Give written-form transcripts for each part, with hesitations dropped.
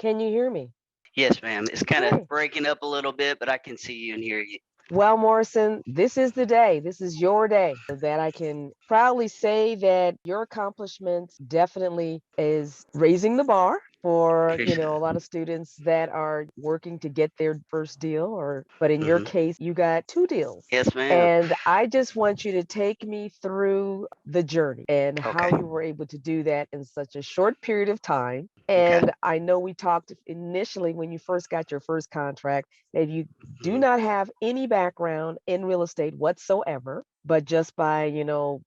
Can you hear me? Yes, ma'am. It's kind of Okay. breaking up a little bit, but I can see you and hear you. Well, Morrison, this is the day. This is your day that I can proudly say that your accomplishments definitely is raising the bar for, Appreciate a it. lot of students that are working to get their first deal but in your Hmm. case, you got two deals. Yes, ma'am. And I just want you to take me through the journey and how Okay. you were able to do that in such a short period of time. Okay. And I know we talked initially when you first got your first contract that you do Hmm. not have any background in real estate whatsoever, but just by,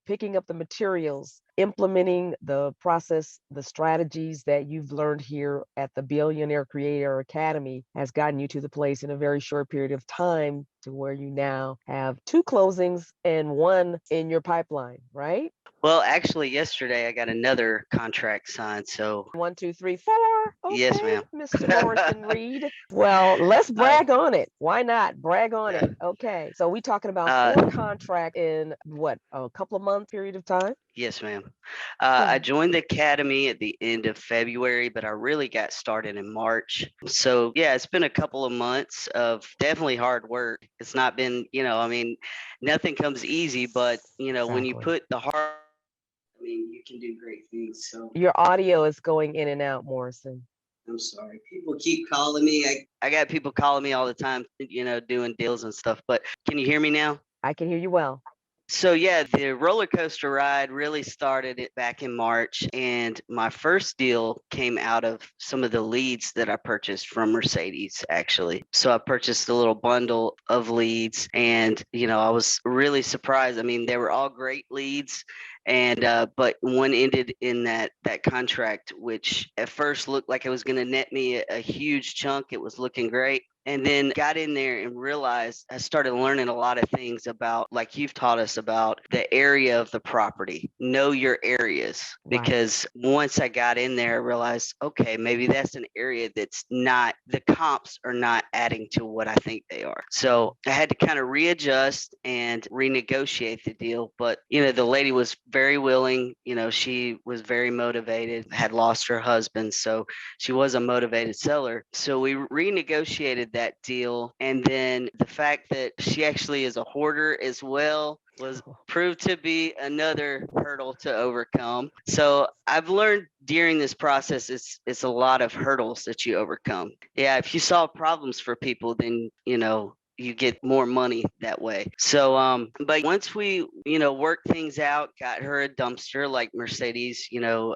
picking up the materials, implementing the process, the strategies that you've learned here at the Billionaire Creator Academy has gotten you to the place in a very short period of time to where you now have two closings and one in your pipeline, right? Well, actually, yesterday I got another contract signed. So, One, two, three, four. yes, Okay, ma'am. Mr. Morrison Reed. Well, let's uh, brag on it. Why not? Brag on yeah. it. Okay. So we talking about Uh, four contract in what, a couple of months period of time? yes, ma'am. I Okay. joined the academy at the end of February, but I really got started in March. So, yeah, it's been a couple of months of definitely hard work. It's not been, I mean, nothing comes easy, but, when you Exactly. put the hard, I mean, you can do great things. So, Your audio is going in and out, Morrison. I'm sorry. People keep calling me. I got people calling me all the time, doing deals and stuff. But can you hear me now? I can hear you well. So yeah, the roller coaster ride really started it back in March, and my first deal came out of some of the leads that I purchased from Mercedes, actually. So I purchased a little bundle of leads, and I was really surprised. I mean, they were all great leads, and but one ended in that contract, which at first looked like it was going to net me a huge chunk. It was looking great, and then got in there and realized I started learning a lot of things about, like you've taught us about, the area of the property. Know your areas. Right. Because once I got in there, I realized, okay, maybe that's an area that's not, the comps are not adding to what I think they are. So I had to kind of readjust and renegotiate the deal. But, the lady was very willing. She was very motivated, had lost her husband. So she was a motivated seller. So we renegotiated that deal. And then the fact that she actually is a hoarder as well was proved to be another hurdle to overcome. So I've learned during this process it's a lot of hurdles that you overcome. Yeah, if you solve problems for people, then you get more money that way. So but once we, worked things out, got her a dumpster like Mercedes,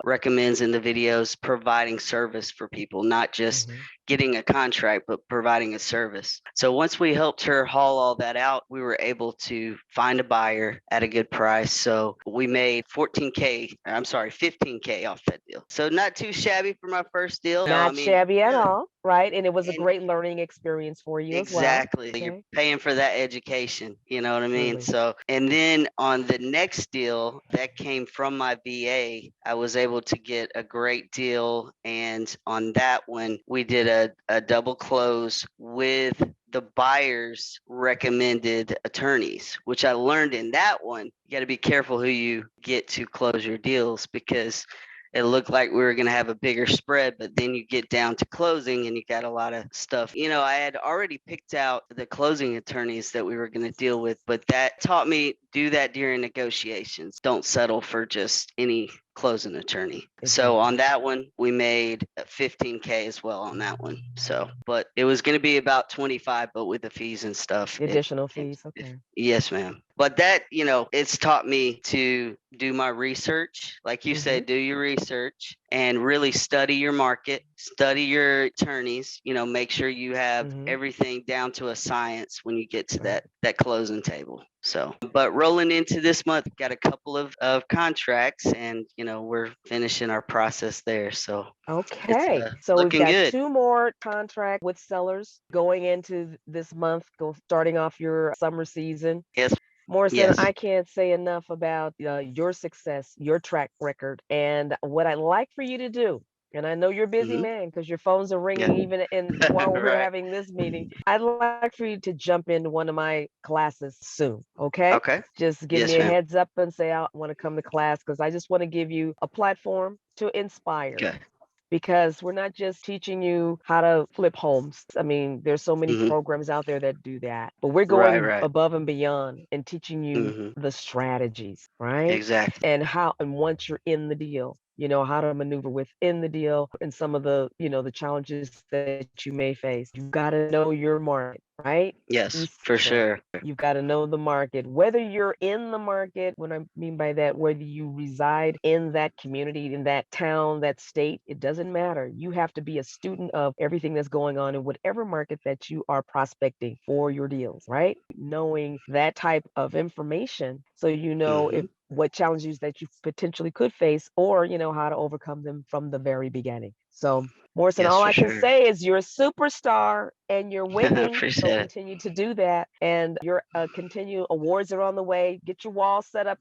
recommends in the videos, providing service for people, not just Mhm. getting a contract, but providing a service. So once we helped her haul all that out, we were able to find a buyer at a good price. So we made 14K, I'm sorry, 15K off that deal. So not too shabby for my first deal. No, I Not mean, shabby at yeah. all, right? And it was a And great learning experience for you as well. exactly. You're Okay. paying for that education. You know what I mean? Truly. So, and then on the next deal that came from my VA, I was able to get a great deal. And on that one, we did a double close with the buyer's recommended attorneys, which I learned in that one. You got to be careful who you get to close your deals, because it looked like we were going to have a bigger spread, but then you get down to closing and you got a lot of stuff. I had already picked out the closing attorneys that we were going to deal with, but that taught me, do that during negotiations. Don't settle for just any closing attorney. So on Exactly. that one, we made 15K as well on that one. So, but it was going to be about 25, but with the fees and stuff, The it additional came fees. to, Okay. yes, ma'am. But that, it's taught me to do my research. Like you Hmm. said, do your research and really study your market, study your attorneys, make sure you have Hmm. everything down to a science when you get to Right. that closing table. So, but rolling into this month, got a couple of contracts, and we're finishing our process there. So it's Okay. So we've looking got good. two more contract with sellers going into this month, starting off your summer season. Yes, Morrison, yes. I can't say enough about your success, your track record, and what I'd like for you to do. And I know you're a busy Hmm. man because your phones are Yeah. ringing even in while we're Right. having this meeting. I'd like for you to jump into one of my classes soon. Okay? Okay. Just give me Yes, a ma'am. heads up and say I want to come to class because I just want to give you a platform to inspire Okay. because we're not just teaching you how to flip homes. I mean, there's so many Mhm. programs out there that do that, but we're Right, going right. above and beyond and teaching you Mhm. the strategies, right? Exactly. And how, and once you're in the deal, how to maneuver within the deal and some of the, the challenges that you may face. You've got to know your market, right? Yes, for Essential. sure. You've got to know the market, whether you're in the market. What I mean by that, whether you reside in that community, in that town, that state, it doesn't matter. You have to be a student of everything that's going on in whatever market that you are prospecting for your deals, right? Knowing that type of information so you know if Mhm. what challenges that you potentially could face, or how to overcome them from the very beginning. So, Morrison, Yes, all for I can sure. say is you're a superstar and you're winning. So Appreciate it. continue to do that. And your continue awards are on the way. Get your wall set up,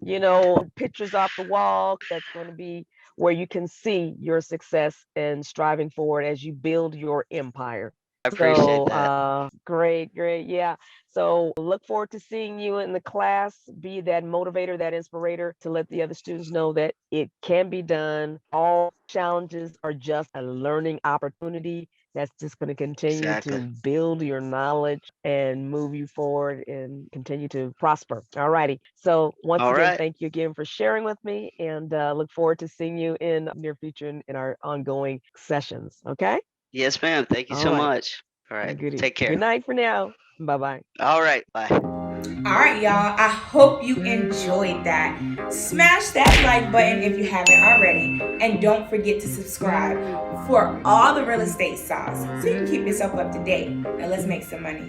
pictures off the wall. That's going to be where you can see your success and striving forward as you build your empire. I So, appreciate that. great, great. Yeah. So look forward to seeing you in the class. Be that motivator, that inspirator to let the other students know that it can be done. All challenges are just a learning opportunity that's just going to continue to Exactly. build your knowledge and move you forward and continue to prosper. All righty. So once All again, right. thank you again for sharing with me, and look forward to seeing you in near future in our ongoing sessions. Okay. Yes, ma'am. Thank you All so right. much. All right. Goody. Take care. Good night for now. Bye bye. All right. Bye. All right, y'all. I hope you enjoyed that. Smash that like button if you haven't already. And don't forget to subscribe for all the real estate sauce so you can keep yourself up to date. Now let's make some money.